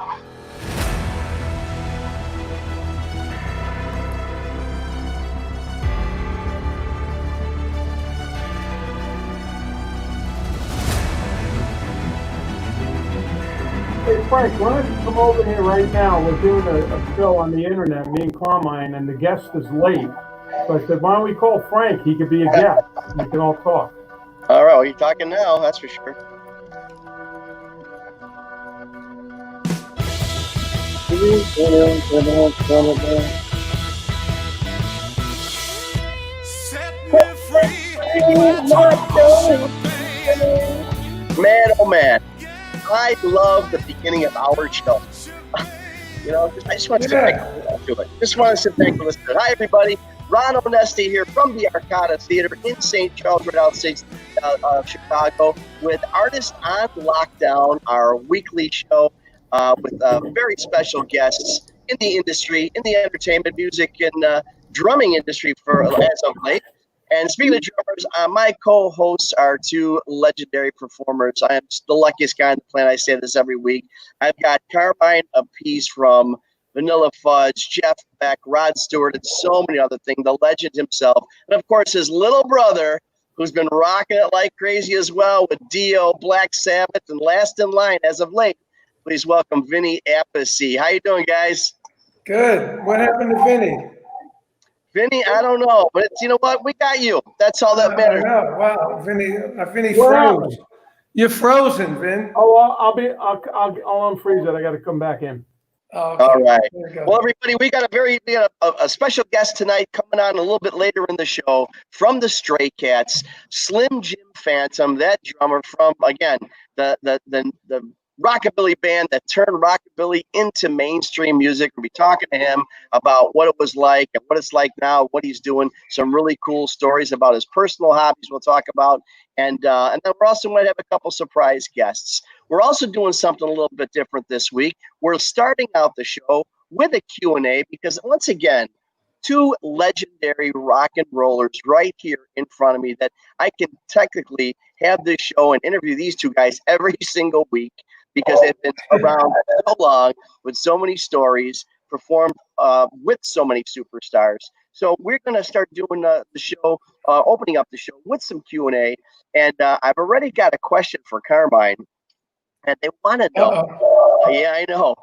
Hey Frank, why don't you come over here right now? We're doing a show on the internet, me and Carmine, and the guest is late. So I said, why don't we call Frank? He could be a guest. We can all talk. All right, well, you're talking now, that's for sure. Man, oh man, I love the beginning of our show. You know, I just want to sit back and listen to it. Just want to sit back and listen to it. Hi, everybody. Ron Onesti here from the Arcada Theater in St. Charles, right outside Chicago, with Artists on Lockdown, our weekly show with very special guests in the industry, in the entertainment, music, and drumming industry as of late. And speaking of drummers, my co-hosts are two legendary performers. I am the luckiest guy on the planet. I say this every week. I've got Carmine Appice from Vanilla Fudge, Jeff Beck, Rod Stewart, and so many other things, the legend himself. And of course, his little brother, who's been rocking it like crazy as well with Dio, Black Sabbath, and last in line as of late. Please welcome Vinny Appice. How you doing, guys? Good. What happened to Vinny? Vinny, I don't know, but you know what? We got you. That's all that matters. I know. Wow, Vinny froze. You're frozen, Vin. Oh, I'll unfreeze it. I got to come back in. Oh, okay. All right. Well, everybody, we got a special guest tonight coming on a little bit later in the show from the Stray Cats, Slim Jim Phantom, that drummer from, again, the rockabilly band that turned rockabilly into mainstream music. We'll be talking to him about what it was like and what it's like now, what he's doing, some really cool stories about his personal hobbies we'll talk about. And then we're also going to have a couple surprise guests. We're also doing something a little bit different this week. We're starting out the show with a Q&A because, once again, two legendary rock and rollers right here in front of me that I can technically have this show and interview these two guys every single week because they've been around so long with so many stories, performed with so many superstars. So we're going to start doing the show, opening up the show with some Q&A. And I've already got a question for Carmine. And they want to know, yeah, I know,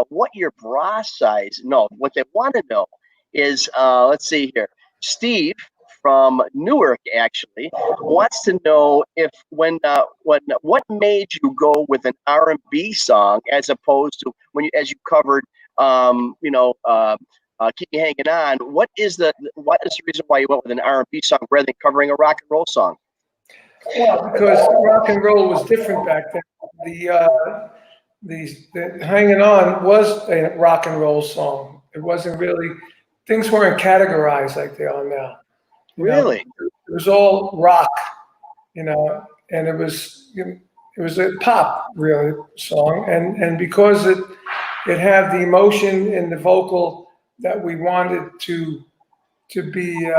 what your bra size, no, what they want to know is, let's see here, Steve from Newark actually wants to know if what made you go with an R&B song as opposed to as you covered, Keep You Hanging On. What is the reason why you went with an R&B song rather than covering a rock and roll song? Well, because rock and roll was different back then. The Hanging On was a rock and roll song. It wasn't really, things weren't categorized like they are now. Really? It was all rock, and it was a pop really song, and because it had the emotion in the vocal that we wanted to be.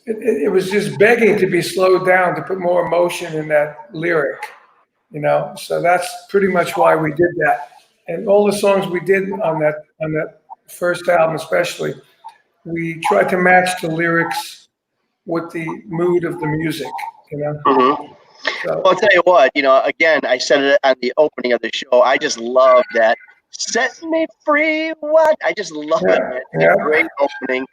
It was just begging to be slowed down, to put more emotion in that lyric, So that's pretty much why we did that. And all the songs we did on that first album, especially, we tried to match the lyrics with the mood of the music, Mm-hmm. So, well, I'll tell you what, again, I said it at the opening of the show. I just love that. Set me free, what? I just love it, man. It's a great opening.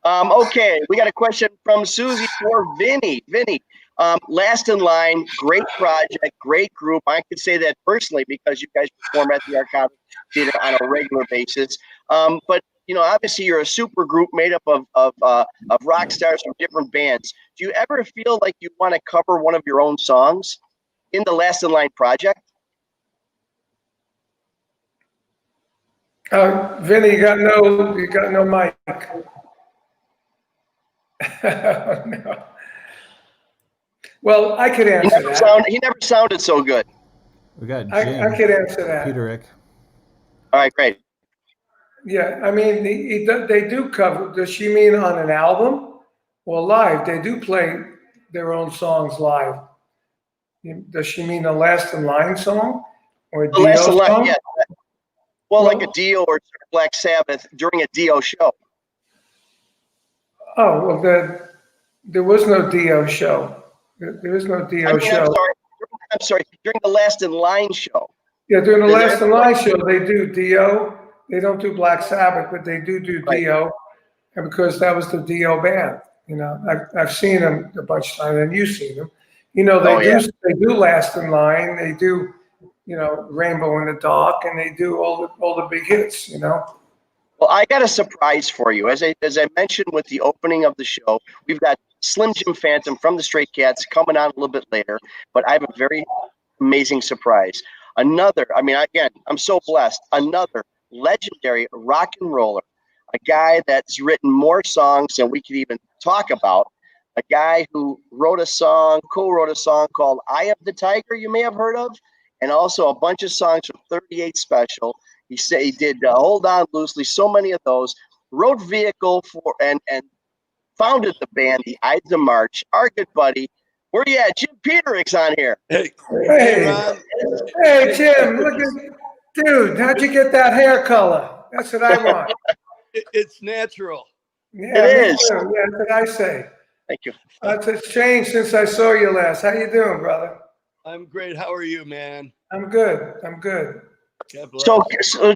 Okay, we got a question from Susie for Vinny. Vinny, last in line, great project, great group. I could say that personally because you guys perform at the Arcada Theater on a regular basis. But obviously you're a super group made up of rock stars from different bands. Do you ever feel like you want to cover one of your own songs in the Last in Line project? Vinny, you got no mic. No. Well, I could answer that. He never sounded so good. We got Jim. I could answer that. Peterick. All right, great. Yeah, I mean, they do cover. Does she mean on an album or live? They do play their own songs live. Does she mean the Last in Line song or a The Last in Line? Yeah, Well, like a Dio or Black Sabbath during a Dio show. Oh, well, there was no Dio show. There is no Dio show. I'm sorry. During the Last in Line show. Yeah, during the Last in Line show, they do Dio. They don't do Black Sabbath, but they do Dio, and because that was the Dio band. You know, I've seen them a bunch of times, and you've seen them. You know, they do Last in Line. They do, you know, Rainbow in the Dark, and they do all the big hits. You know. Well, I got a surprise for you. As I mentioned with the opening of the show, we've got Slim Jim Phantom from the Stray Cats coming on a little bit later, but I have a very amazing surprise. Another, I mean, again, I'm so blessed. Another legendary rock and roller, a guy that's written more songs than we could even talk about. A guy who co-wrote a song called Eye of the Tiger, you may have heard of, and also a bunch of songs from 38 Special. He said he did Hold On Loosely, so many of those. Wrote Vehicle for and founded the band, the Ides of March. Our good buddy, where you at? Jim Peterick's on here. Hey, Jim, look at, dude, how'd you get that hair color? That's what I want. It's natural. Yeah, it is. Yeah, that's what I say. Thank you. It's changed since I saw you last. How you doing, brother? I'm great. How are you, man? I'm good. So,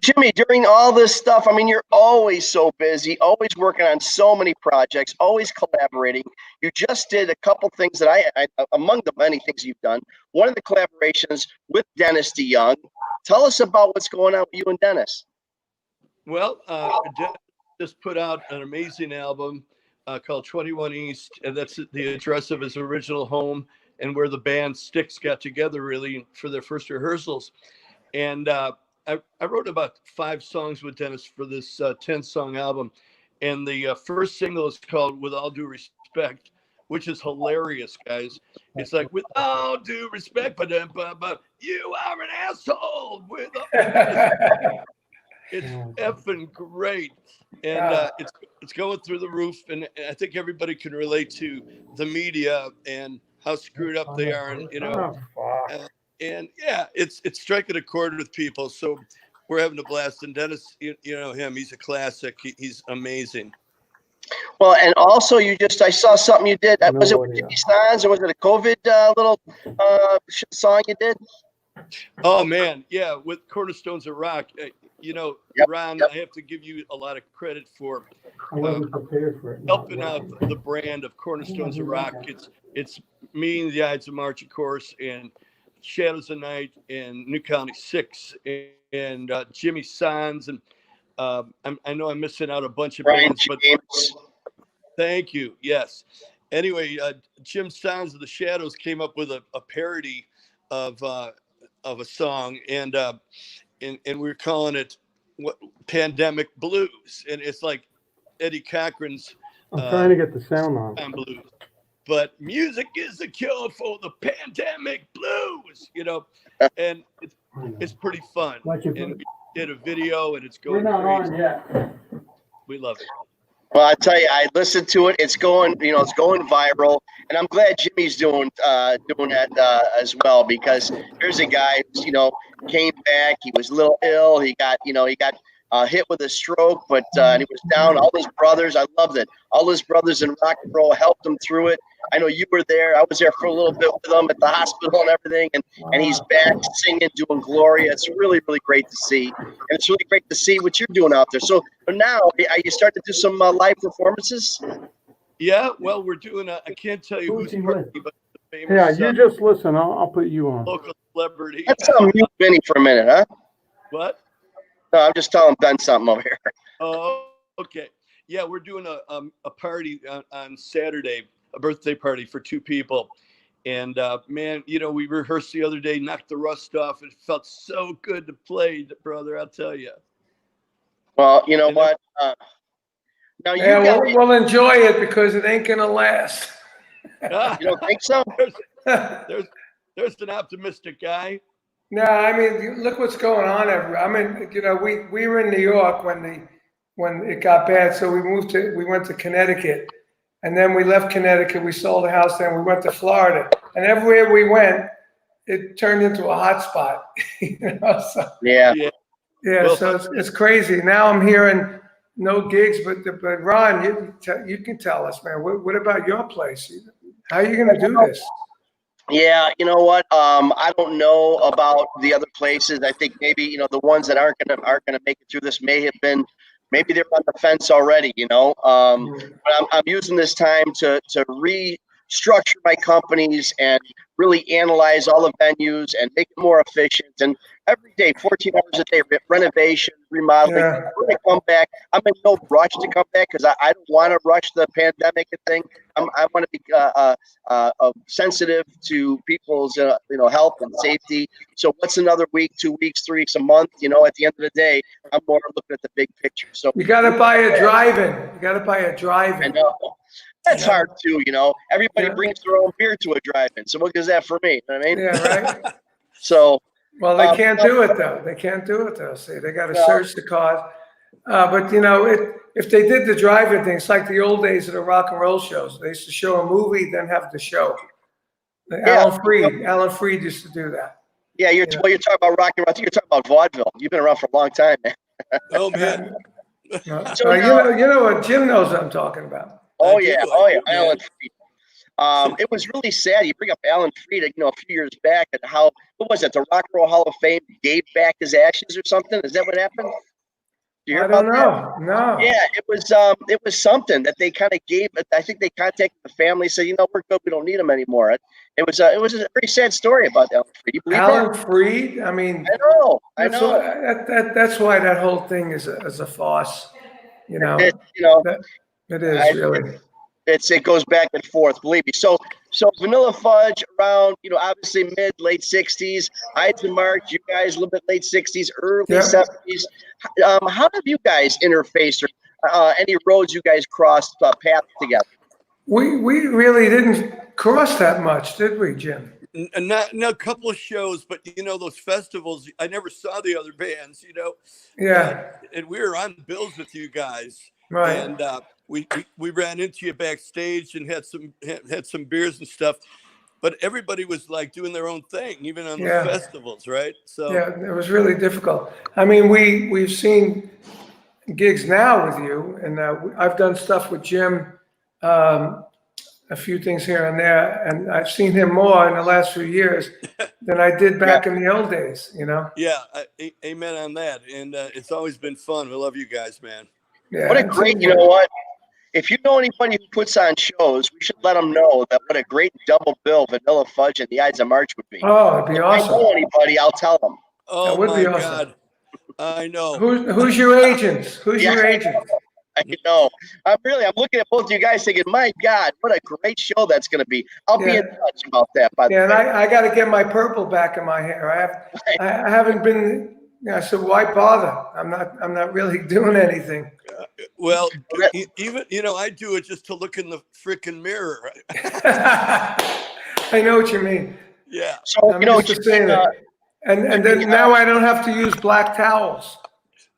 Jimmy, during all this stuff, I mean, you're always so busy, always working on so many projects, always collaborating. You just did a couple things that I among the many things you've done, one of the collaborations with Dennis DeYoung. Tell us about what's going on with you and Dennis. Well, Dennis just put out an amazing album called 21 East, and that's the address of his original home and where the band Styx got together really for their first rehearsals. And I wrote about 5 songs with Dennis for this 10-song album. And the first single is called With All Due Respect, which is hilarious, guys. It's like, with all due respect, but you are an asshole. It's effing great. And it's going through the roof. And I think everybody can relate to the media and how screwed up they are. And, you know, and yeah, it's striking a chord with people. So we're having a blast. And Dennis, you know him, he's a classic. He's amazing. Well, and also I saw something you did. Was it with Jimmy Steins or was it a COVID little song you did? Oh man, yeah, with Cornerstones of Rock. You know, Ron, I have to give you a lot of credit for helping out the brand of Cornerstones of Rock. It's me and the Ides of March, of course, and Shadows of Night and New County 6 and Jimmy Steins and I know I'm missing out a bunch of bands, but thank you. Yes. Anyway, Jim Steins of the Shadows came up with a parody of a song, and we're calling it Pandemic Blues, and it's like Eddie Cochran's. I'm trying to get the sound on. Blues, but music is the cure for the pandemic blues, you know, and it's pretty fun. And we did a video, and it's going. We're not crazy. on yet. We love it. Well, I tell you, I listened to it. It's going viral, and I'm glad Jimmy's doing that as well, because here's a guy who's, came back. He was a little ill. He got hit with a stroke, but and he was down. All his brothers, I loved it. All his brothers in rock and roll helped him through it. I know you were there. I was there for a little bit with him at the hospital and everything, and he's back singing, doing Gloria. It's really, really great to see, and it's really great to see what you're doing out there. So now, are you starting to do some live performances? Yeah, well, we're doing I can't tell you who's party, but the famous. Yeah, you just listen. I'll put you on. Local celebrity. Let's mute Vinny for a minute, huh? What? No, I'm just telling Ben something over here. Oh, okay. Yeah, we're doing a party on Saturday, a birthday party for 2 people. And man, we rehearsed the other day, knocked the rust off. It felt so good to play, brother, I'll tell you. Well, you know what? Now we'll enjoy it because it ain't gonna last. You don't think so? There's an optimistic guy. No, I mean, look what's going on everywhere. I mean, we were in New York when it got bad, so we went to Connecticut, and then we left Connecticut. We sold a house, then we went to Florida, and everywhere we went, it turned into a hot spot. So, yeah. Yeah, Well, so it's crazy. Now I'm hearing no gigs, but Ron, you can tell us, man. What about your place? How are you going to do this? Yeah, you know what? I don't know about the other places. I think maybe the ones that aren't gonna make it through this maybe they're on the fence already. But I'm using this time to restructure my companies and really analyze all the venues and make it more efficient. And every day, 14 hours a day, renovation, remodeling. Yeah. When I come back, I'm in no rush to come back because I don't want to rush the pandemic thing. I want to be sensitive to people's health and safety. So what's another week, 2 weeks, 3 weeks, a month? At the end of the day, I'm more looking at the big picture. So you got to buy a drive-in. You got to buy a drive-in. I know that's hard too. Everybody Yeah. brings their own beer to a drive-in. So what is that for me? You know what I mean? Yeah, right. So Well, they can't do it though. They can't do it though. See, they got to search the cause. But if they did the drive-in thing, it's like the old days of the rock and roll shows. They used to show a movie, then have the show. Alan Freed used to do that. Yeah, you're talking about rock and roll. You're talking about vaudeville. You've been around for a long time, man. Oh man. So you know what Jim knows what I'm talking about. Oh I yeah, do, Alan Freed. It was really sad. You bring up Alan Freed, a few years back, and how what was it? The Rock and Roll Hall of Fame gave back his ashes or something. Is that what happened? Did you hear I don't about know. that? No. Yeah, it was something that they kind of gave. I think they contacted the family, said, we're good, we don't need him anymore. It was a very sad story about Alan Freed. You believe Alan that? Freed. I mean, I know. That's why that whole thing is a farce. It is really. It goes back and forth, believe me. So Vanilla Fudge around, obviously late 60s. Ides and March, you guys a little bit late 60s, early 70s. How have you guys interfaced or any roads you guys crossed paths together? We really didn't cross that much, did we, Jim? Not a couple of shows, but those festivals, I never saw the other bands, Yeah. And we were on bills with you guys. Right. And we ran into you backstage and had some beers and stuff, but everybody was like doing their own thing, even on the festivals, right? So yeah, it was really difficult. I mean, we've seen gigs now with you, and I've done stuff with Jim, a few things here and there, and I've seen him more in the last few years than I did back in the old days. Yeah, amen on that. And it's always been fun. We love you guys, man. Yeah, what a great, you know what? If you know anybody who puts on shows, we should let them know that what a great double bill Vanilla Fudge and the Ides of March would be. Oh, it'd be awesome. If I know anybody, I'll tell them. Oh, that would my be awesome. God. I know. Who's your agent? Who's your agent? I know. I'm looking at both of you guys thinking, my God, what a great show that's going to be. I'll be in touch about that, by the way. And I got to get my purple back in my hair. I haven't been. I said, why bother? I'm not really doing anything. Well, even I do it just to look in the freaking mirror. I know what you mean. Yeah. So I'm used to saying it. And then now I don't have to use black towels.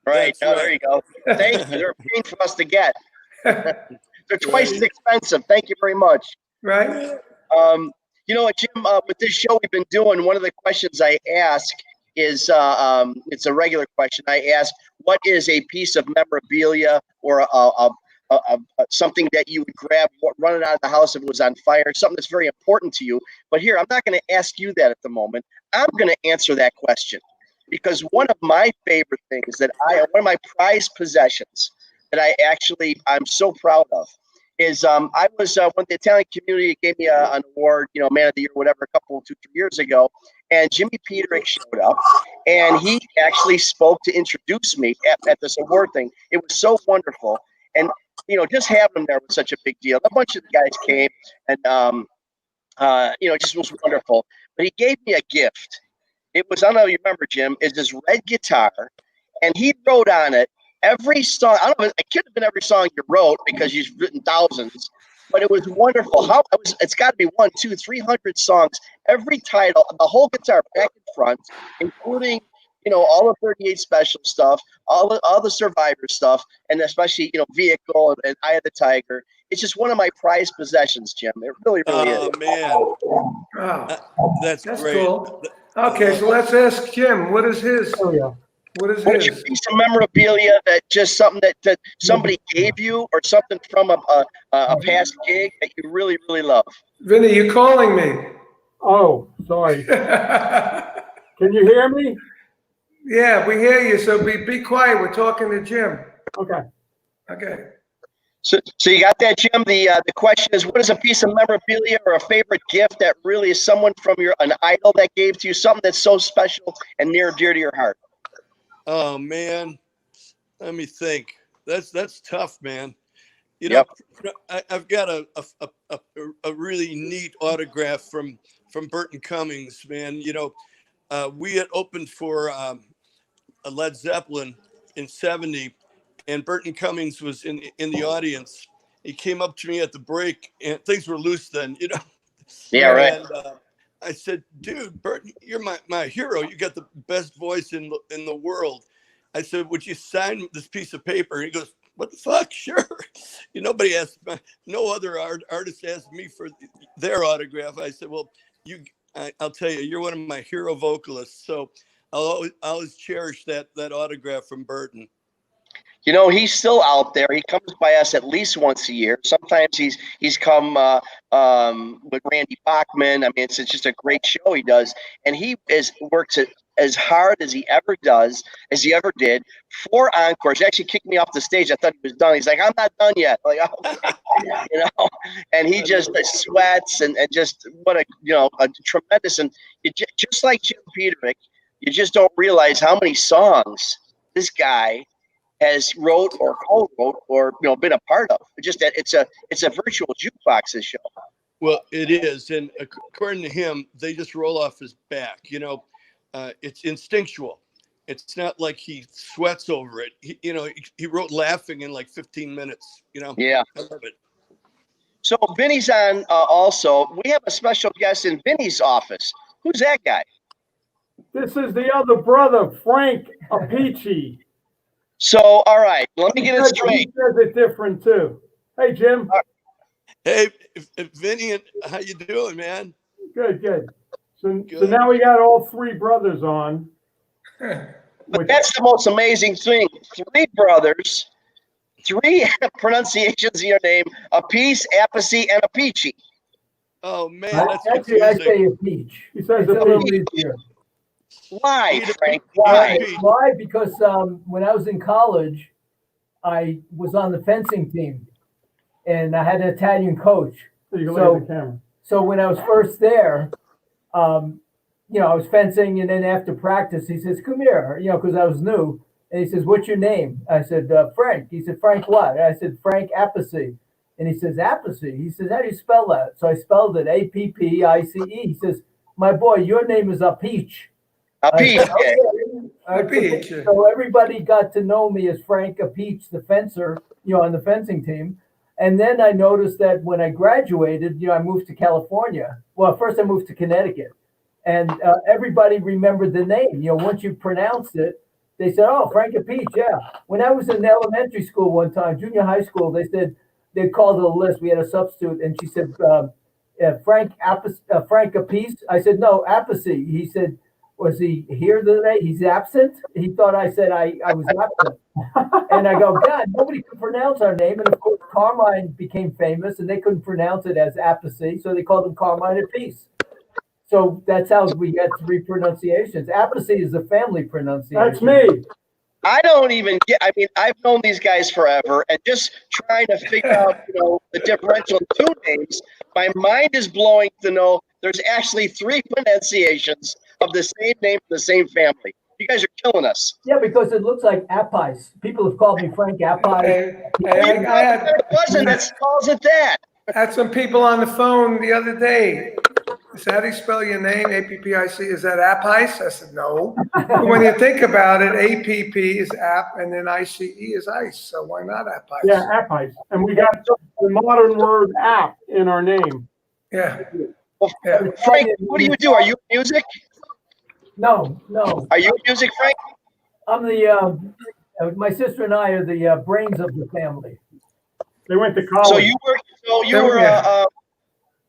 Right. Oh, there you go. Thank you. They're a pain for us to get. They're twice as expensive. Thank you very much. Right. You know what, Jim? With this show we've been doing, one of the questions I ask is it's a regular question. I ask, what is a piece of memorabilia or something that you would grab running out of the house if it was on fire, something that's very important to you? But here, I'm not going to ask you that at the moment. I'm going to answer that question because one of my favorite things one of my prized possessions that I'm so proud of is I was when the Italian community gave me an award, Man of the Year, whatever, a couple, 2-3 years ago. And Jimmy Peterick showed up, and he actually spoke to introduce me at this award thing. It was so wonderful, and just having him there was such a big deal. A bunch of the guys came, and it just was wonderful. But he gave me a gift. It was, I don't know if you remember, Jim, is this red guitar, and he wrote on it every song. I don't know, it could have been every song you wrote because you've written thousands. But it was wonderful. It's got to be 100, 300 songs. Every title, the whole guitar back and front, including all the 38 Special stuff, all the Survivor stuff, and especially Vehicle and Eye of the Tiger. It's just one of my prized possessions, Jim. It really, really is. Oh man, Oh, that's great. Cool. Okay, so let's ask Jim. What is his? Oh yeah. What is What's your his? piece of memorabilia that just something that somebody gave you, or something from a past gig that you really, really love? Vinny, you calling me? Oh, sorry. Can you hear me? Yeah, we hear you. So be quiet. We're talking to Jim. Okay. Okay. So you got that, Jim? The question is, what is a piece of memorabilia or a favorite gift that really is someone from an idol that gave to you, something that's so special and near and dear to your heart? Oh man, let me think. That's tough, man. You Yep. know, I've got a really neat autograph from Burton Cummings, man. You know, we had opened for a Led Zeppelin in '70, and Burton Cummings was in the audience. He came up to me at the break, and things were loose then, you know. Yeah, right. And I said, "Dude, Burton, you're my hero. You got the best voice in the world." I said, "Would you sign this piece of paper?" And he goes, "What the fuck? Sure." You know, nobody asked, no other artist asked me for their autograph. I said, "Well, I'll tell you, you're one of my hero vocalists, so I'll always cherish that autograph from Burton." You know, he's still out there. He comes by us at least once a year. Sometimes he's come with Randy Bachman. I mean, it's just a great show he does, and he works as hard as he ever did for encores. He actually kicked me off the stage. I thought he was done. He's like, "I'm not done yet." Like, okay, you know, and he just sweats and just what a tremendous, and just like Jim Peterick, you just don't realize how many songs this guy has wrote or co-wrote or been a part of. Just that it's a virtual jukebox, this show. Well, it is, and according to him, they just roll off his back. You know, it's instinctual. It's not like he sweats over it. He wrote "Laughing" in like 15 minutes. You know, Yeah. I love it. So Vinny's on also. We have a special guest in Vinny's office. Who's that guy? This is the other brother, Frank Appice. So, all right, let me get it straight. He says it different too. Hey, Jim. Hey, Vinny, how you doing, man? Good. So now we got all three brothers on. But that's the most amazing thing. Three brothers, three pronunciations of your name: Appice, Appice, and Appice. Oh man, that's actually I say confusing. a peach. He says It's a Appice. little easier. Why, Frank? Why? Why? Because when I was in college, I was on the fencing team, and I had an Italian coach. So you can look at the camera. So when I was first there, I was fencing, and then after practice, he says, "Come here," because I was new, and he says, "What's your name?" I said, "Frank." He said, "Frank what?" I said, "Frank Appice." And he says, "Appice." He says, "How do you spell that?" So I spelled it Appice. He says, "My boy, your name is Appice." Appice. Appice. So everybody got to know me as Frank Appice, the fencer, on the fencing team. And then I noticed that when I graduated, I moved to California. Well, first I moved to Connecticut, and everybody remembered the name. Once you pronounced it, they said, "Oh, Frank Appice." Yeah. When I was in elementary school one time, junior high school, they called a list. We had a substitute, and she said, "Frank Appice." I said, "No, Appice." He said, "Was he here today? He's absent." He thought I said I was absent. And I go, "God, nobody could pronounce our name." And of course, Carmine became famous, and they couldn't pronounce it as Appice, so they called him Carmine Appice. So that's how we get three pronunciations. Appice is a family pronunciation. That's me. I don't even get. I mean, I've known these guys forever, and just trying to figure out, the differential in two names. My mind is blowing to know there's actually three pronunciations of the same name for the same family. You guys are killing us. Yeah, because it looks like Appice. People have called me Frank Appice. It wasn't. That calls it that. I had some people on the phone the other day. They said, "How do you spell your name? Appice. Is that Appice?" I said, "No." But when you think about it, APP is app, and then ICE is ice. So why not Appice? Yeah, Appice. And we got the modern word app in our name. Yeah. Well, Yeah. Frank, what do you do? Are you in music? No. Are you in music, Frank? I'm my sister and I are the brains of the family. They went to college. So you were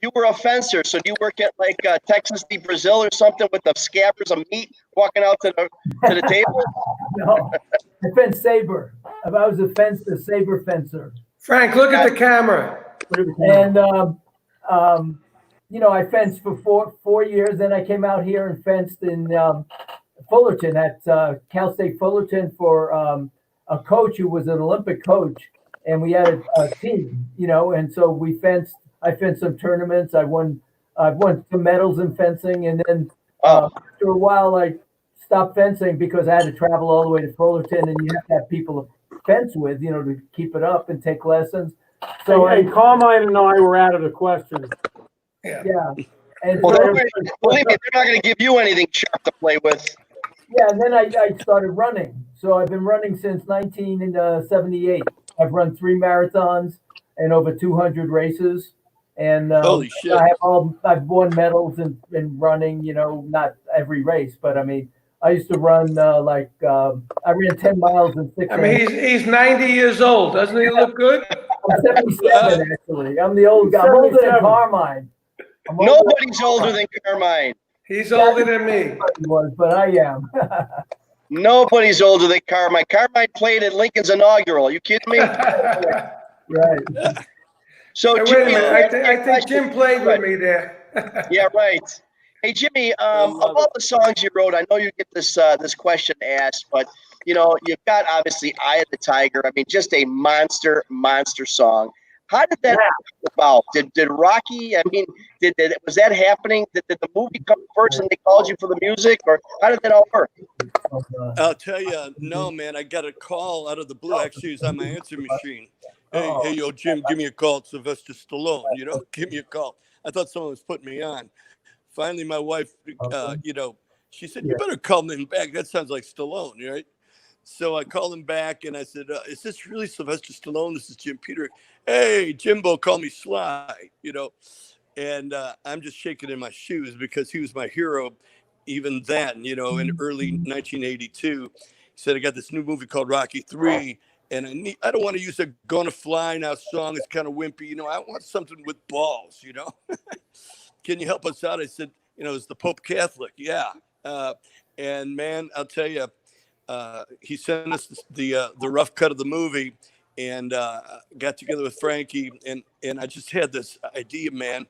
you were a fencer, so do you work at like Texas de Brazil or something with the scabbers of meat walking out to the table? No, I fenced saber. I was a saber fencer. Frank, look at the camera. And I fenced for 4 years. Then I came out here and fenced in Fullerton at Cal State Fullerton for a coach who was an Olympic coach, and we had a team, and so I fenced some tournaments. I've won some medals in fencing, and then after a while I stopped fencing because I had to travel all the way to Fullerton, and you have to have people to fence with, to keep it up and take lessons. So Carmine and I were out of the question. yeah. And Well, so, believe me, they're not going to give you anything sharp to play with. yeah, and then I started running. So I've been running since 1978. I've run 3 marathons and over 200 races. And Holy shit. I've won medals in running, not every race, but I mean, I used to run I ran 10 miles in 6 I mean, he's 90 years old. Doesn't he look good? I'm 77, actually. I'm the old guy. I'm older than Carmine. Nobody's older than Carmine. He's older than me. But I am. Nobody's older than Carmine. Carmine played at Lincoln's inaugural. Are you kidding me? Right. So, Hey, wait a Jimmy, minute. I think Jim played with me there. Yeah, right. Hey, Jimmy, of all the songs you wrote, I know you get this question asked, but you've got obviously "Eye of the Tiger." I mean, just a monster song. How did that come about? Did Rocky? I mean, was that happening? Did the movie come first and they called you for the music, or how did that all work? I'll tell you, no, man. I got a call out of the blue. Actually, it was on my answer machine. Hey, yo, Jim, give me a call. It's Sylvester Stallone. Give me a call. I thought someone was putting me on. Finally, my wife, she said, "You better call him back. That sounds like Stallone, right?" So I called him back and I said, "Is this really Sylvester Stallone? This is Jim Peter." "Hey, Jimbo, call me Sly," And I'm just shaking in my shoes because he was my hero even then, in early 1982. He said, "I got this new movie called Rocky III, and I don't want to use a Gonna Fly Now song. It's kind of wimpy. I want something with balls, Can you help us out?" I said, "Is the Pope Catholic?" "Yeah." And man, I'll tell you, he sent us the rough cut of the movie, and got together with Frankie, and I just had this idea, man.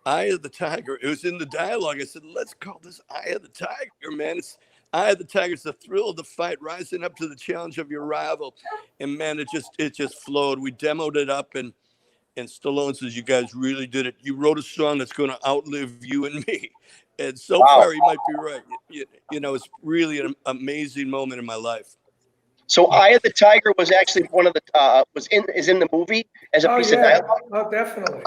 Eye of the Tiger. It was in the dialogue. I said, "Let's call this Eye of the Tiger, man. It's Eye of the Tiger. It's the thrill of the fight, rising up to the challenge of your rival." And man, it just flowed. We demoed it up, and Stallone says, "You guys really did it. You wrote a song that's going to outlive you and me." And so far, he might be right. It's really an amazing moment in my life. So, "Eye of the Tiger" was actually one of the is in the movie as a piece of dialogue. Oh, definitely.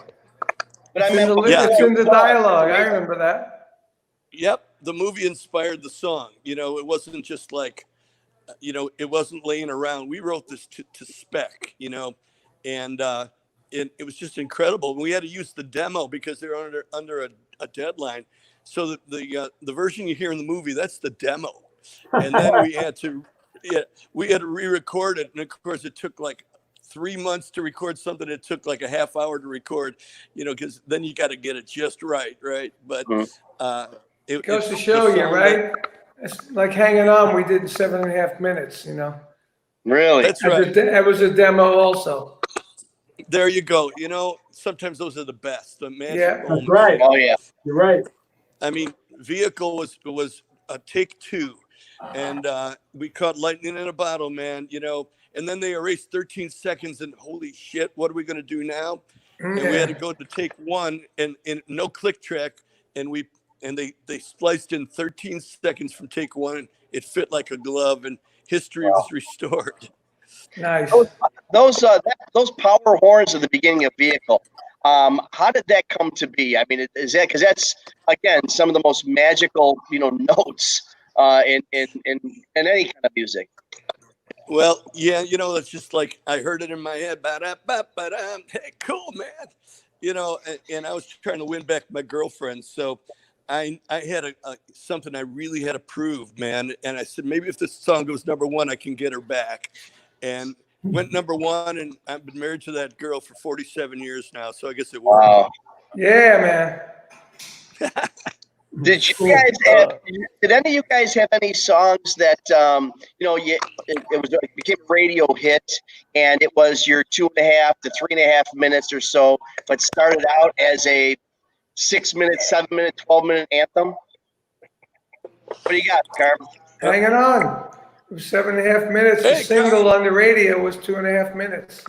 But it's in the dialogue. I remember that. Yep, the movie inspired the song. It wasn't just like, it wasn't laying around. We wrote this to spec, and it was just incredible. We had to use the demo because they're under a deadline. So the version you hear in the movie, that's the demo, and then we had to re-record it, and of course it took like 3 months to record something. It took like a half hour to record, because then you got to get it just right. But it goes to show you, right? It's like Hanging On. We did in 7.5 minutes. Really, that's right. That was a demo also. There you go. Sometimes those are the best. The magic moments. That's right. Oh yeah, you're right. I mean, Vehicle was a take 2, and we caught lightning in a bottle, man. And then they erased 13 seconds, and holy shit, what are we going to do now? And we had to go to take 1, and no click track, and they spliced in 13 seconds from take 1, and it fit like a glove, and history was restored. Nice. Those power horns at the beginning of Vehicle. How did that come to be? I mean, is that because that's again some of the most magical notes in any kind of music? Well, yeah, it's just like I heard it in my head. Ba-da-ba-ba-da. Hey, cool, man. And I was trying to win back my girlfriend, so I had something I really had to prove, man. And I said, maybe if this song goes number 1, I can get her back. And went number 1, and I've been married to that girl for 47 years now, so I guess it worked. Wow. Yeah, man. Did you guys have? Did any of you guys have any songs that it became a radio hit, and it was your 2.5 to 3.5 minutes or so, but started out as a 6-minute, 7-minute, 12-minute anthem? What do you got, Carm? Hanging on. It was 7.5 minutes. The Hey, single Carm. on the radio was 2.5 minutes.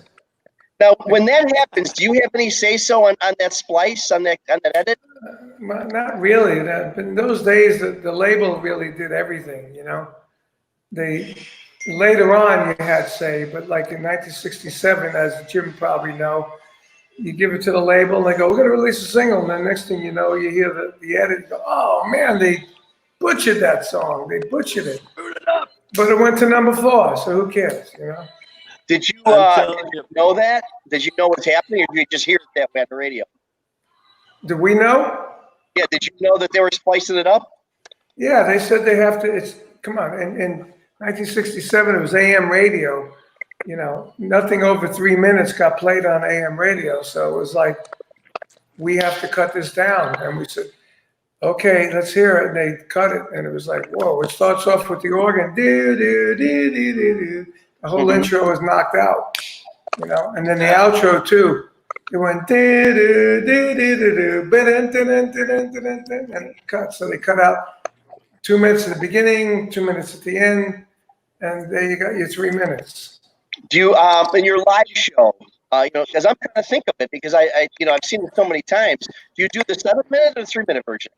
Now, when that happens, do you have any say so on that splice on that edit? Not really. In those days, the label really did everything. They later on you had say, but like in 1967, as Jim probably know, you give it to the label and they go, "We're going to release a single," and the next thing you know, you hear the edit. You go, "Oh man, they butchered that song. They butchered it." But it went to number 4, so who cares? Did you you. know that? Did you know what's happening, or did you just hear it that way on the radio? Do we know? Yeah, did you know that they were splicing it up? Yeah, they said they have to. Come on. In 1967, it was AM radio. Nothing over 3 minutes got played on AM radio. So it was like, we have to cut this down. And we said, okay, let's hear it. And they cut it. And it was like, whoa, it starts off with the organ. Do, do, do, do, do, do. The whole intro was knocked out, and then the outro too. It went do, do, do, do, do, do, and it cut. So they cut out 2 minutes at the beginning, 2 minutes at the end, and there you got your 3 minutes. Do you in your live show? Because I'm trying to think of it because I've seen it so many times. Do you do the 7-minute or 3-minute version?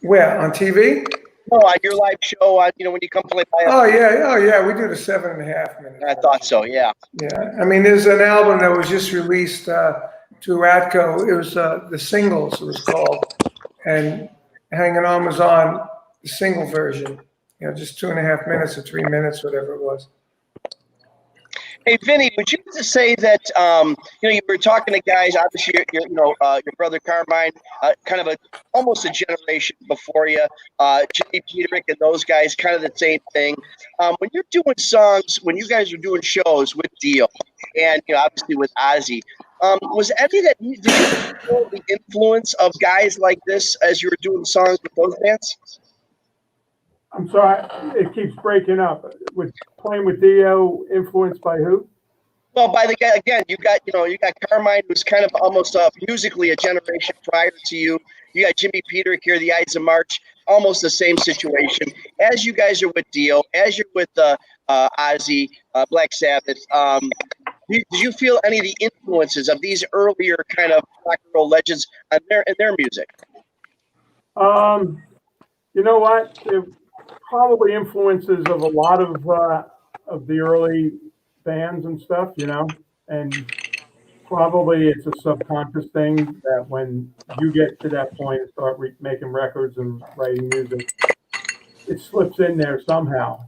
Where, on TV? No, on your live show. When you come play. Oh yeah. We do the 7.5 minutes. I thought so. Yeah. Yeah. I mean, there's an album that was just released through Atco. It was the singles. It was called, and Hanging On was on the single version. Just 2.5 minutes or 3 minutes, whatever it was. Hey, Vinny, would you just say that you were talking to guys, obviously your brother Carmine, kind of almost a generation before you, Jimmy Peterick and those guys, kind of the same thing. When you're doing songs, when you guys are doing shows with Dio, and obviously with Ozzy, was any that did you feel the influence of guys like this as you were doing songs with those bands? I'm sorry, it keeps breaking up. With playing with Dio, influenced by who? Well, by the guy again, you got Carmine, who's kind of almost musically a generation prior to you. You got Jimmy Peterick here, the Ides of March, almost the same situation. As you guys are with Dio, as you're with Ozzy, Black Sabbath, did you feel any of the influences of these earlier kind of rock and roll legends in their music? You know what? It probably influences of a lot of the early bands and stuff, and probably it's a subconscious thing that when you get to that point and start making records and writing music, it slips in there somehow,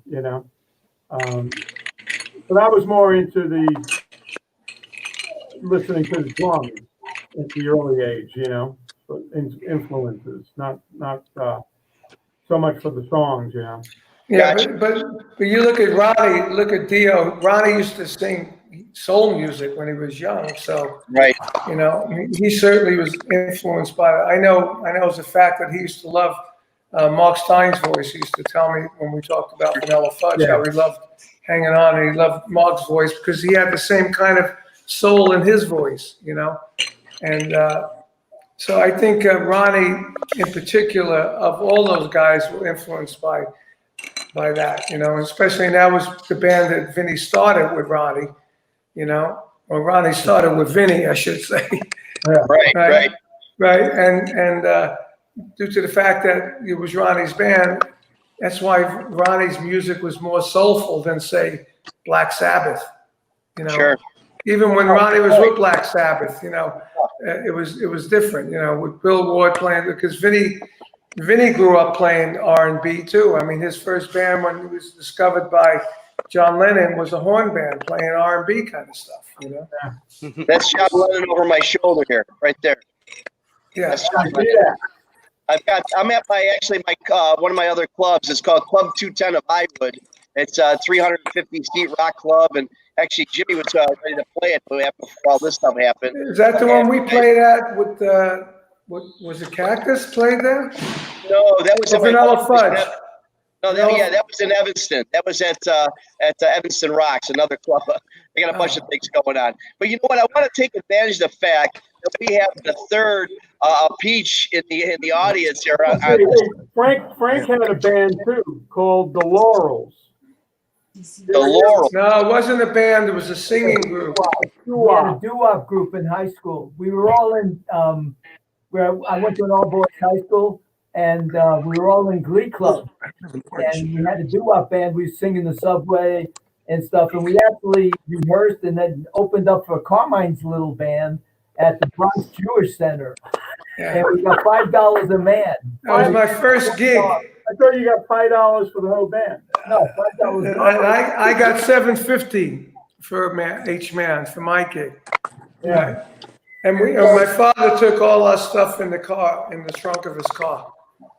But I was more into listening to the drums at the early age, but influences, not so much for the songs, Yeah, but you look at Ronnie, look at Dio. Ronnie used to sing soul music when he was young, so right. He certainly was influenced by it. I know as a fact that he used to love Mark Stein's voice. He used to tell me when we talked about Vanilla Fudge how he loved Hanging On, and he loved Mark's voice because he had the same kind of soul in his voice, and so I think Ronnie in particular, of all those guys, were influenced by that, especially, and that was the band that Vinny started with Ronnie, or Ronnie started with Vinny, I should say. Right. And due to the fact that it was Ronnie's band, that's why Ronnie's music was more soulful than, say, Black Sabbath, Sure. Even when Ronnie was with Black Sabbath, it was different, with Bill Ward playing, because Vinny grew up playing R&B too. I mean, his first band when he was discovered by John Lennon was a horn band playing R&B kind of stuff, That's John Lennon over my shoulder here, right there. Yeah. That's John Lennon. I'm at my one of my other clubs. It's called Club 210 of Highwood. It's a 350 seat rock club, and Actually, Jimmy was ready to play it before all this stuff happened. Is that the one we played at with what was it? Cactus played there? No, that was Or Vanilla Fudge. No, that was in Evanston. That was at Evanston Rocks, another club. They got a bunch of things going on. But you know what? I want to take advantage of the fact that we have the third Peach in the audience here. Frank had a band too called the Laurels. The Laurel. No, it wasn't a band. It was a singing group. We had a doo-wop group in high school. We were all in, where I went to an all-boys high school, and we were all in Glee Club. And we had a doo-wop band. We sing in the subway and stuff. And we actually rehearsed and then opened up for Carmine's little band at the Bronx Jewish Center. Yeah. And we got $5 a man. That was my first gig. I thought you got $5 for the whole band. No, $5. And I got $7.50 for each man for my gig. Yeah. And my father took all our stuff in the car, in the trunk of his car.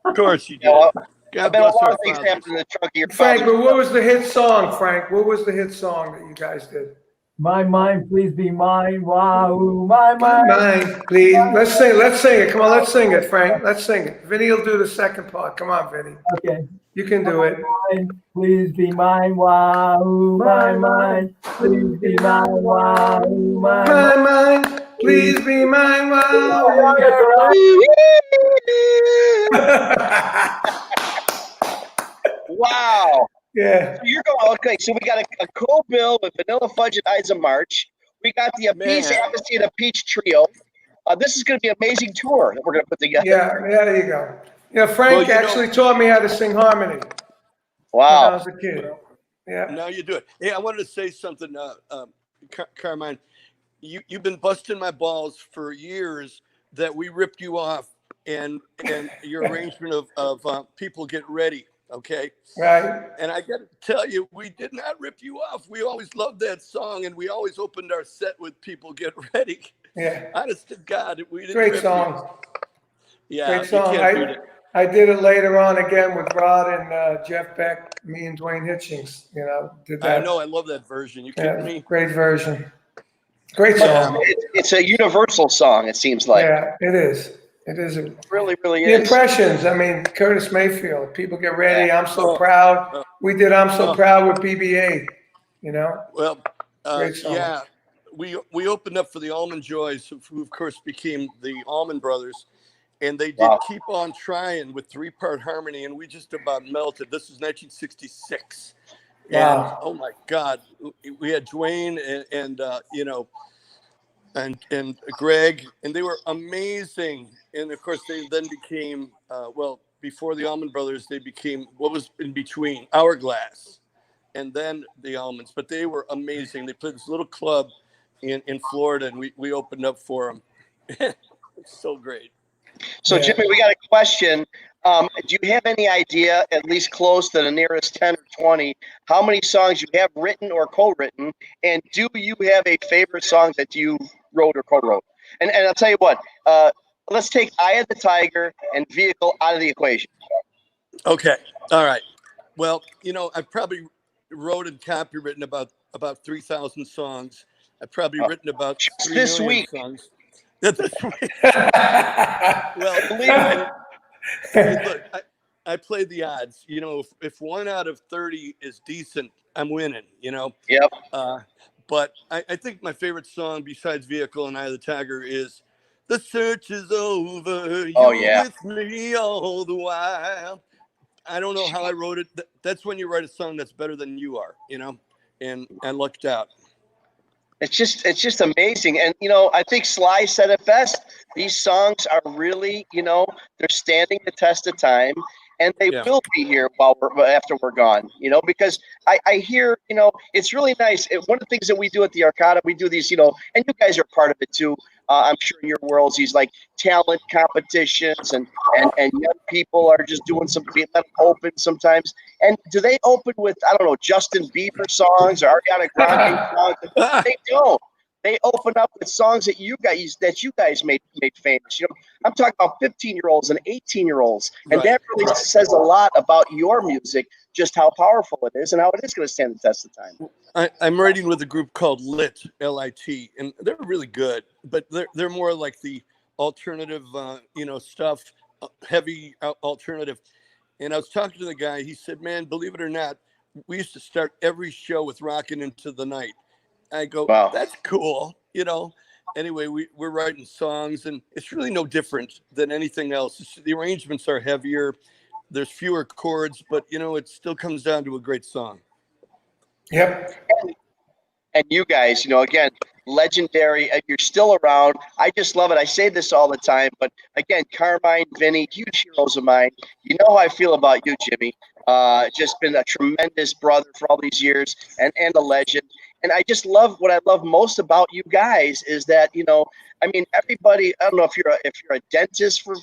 Of course you did. I God bet a bless lot our of things fathers. happened in the trunk of your Frank, father's but what was the hit song, Frank? What was the hit song that you guys did? My mind, please be mine. Wow, my mind. Mine, please. Let's sing it. Come on, let's sing it, Frank. Let's sing it. Vinny will do the second part. Come on, Vinny. Okay. You can do it. Mine, please be mine. Wow, my mind, please be mine. Wow, my My mind, please be mine. Wow. Wow. Yeah. So you're going, okay, so we got a cold bill with Vanilla Fudge and Eyes of March. We got the Appice, Appice, and the Peach Trio. This is going to be an amazing tour that we're going to put together. Yeah, there you go. You know, Frank actually taught me how to sing harmony when I Wow. was a kid. Yeah. Now you do it. Hey, I wanted to say something, Carmine. You've been busting my balls for years that we ripped you off and your arrangement of People Get Ready. Okay. Right. And I got to tell you, we did not rip you off. We always loved that song, and we always opened our set with People Get Ready. Yeah. Honest to God, we didn't. Great rip song. You. Yeah. Great song. You can't beat it. I did it later on again with Rod and Jeff Beck, me and Dwayne Hitchings, did that. I know. I love that version. You kidding me? Great version. Great song. It's a universal song, it seems like. Yeah, it is. It is. It really, really The is. impressions, I mean, Curtis Mayfield, People Get Ready, I'm So Oh. Proud. We did I'm So Proud with BB-8, Well, Great song. yeah, we opened up for the Allman Joys, who of course became the Allman Brothers, and they did Keep On Trying with 3-part harmony, and we just about melted. This is 1966, Wow. and oh my God, we had Dwayne and Greg, and they were amazing. And of course, they then became before the Allman Brothers, they became what was in between Hourglass, and then the Allmans. But they were amazing. They played this little club in Florida, and we opened up for them. It's so great. So, Yeah. Jimmy, we got a question. Do you have any idea, at least close to the nearest 10 or 20, how many songs you have written or co-written? And do you have a favorite song that you wrote or co-wrote? And I'll tell you what, let's take Eye of the Tiger and Vehicle out of the equation. Okay. All right. Well, I've probably wrote and copywritten about 3,000 songs. I've probably written about 3 this million week. songs. This week. Well, believe me. Hey, look, I play the odds. If 1 out of 30 is decent, I'm winning. Yep. But I think my favorite song besides Vehicle and Eye of the Tiger is "The Search Is Over." Oh, You're yeah. with me all the while. I don't know how I wrote it. That's when you write a song that's better than you are, and I lucked out. It's just amazing. And, I think Sly said it best. These songs are really, they're standing the test of time, and they will be here after we're gone, because I hear, it's really nice. One of the things that we do at the Arcada, we do these, and you guys are part of it too. I'm sure in your worlds, these like talent competitions and young people are just doing some open sometimes. And do they open with, I don't know, Justin Bieber songs or Ariana Grande songs? They don't. they open up with songs that you guys made famous. You know, I'm talking about 15-year-olds and 18-year-olds, and that really says a lot about your music, just how powerful it is and how it is going to stand the test of time. I'm writing with a group called Lit, L-I-T, and they're really good, but they're more like the alternative, stuff, heavy alternative. And I was talking to the guy. He said, "Man, believe it or not, we used to start every show with Rockin' Into the Night." I go, Wow. That's cool, Anyway, we're writing songs, and it's really no different than anything else. The arrangements are heavier. There's fewer chords, but, it still comes down to a great song. Yep. And you guys, again, legendary. You're still around. I just love it. I say this all the time, but again, Carmine, Vinny, huge heroes of mine. You know how I feel about you, Jimmy. Just been a tremendous brother for all these years and a legend. And I just love what I love most about you guys is that, everybody, I don't know if you're a dentist for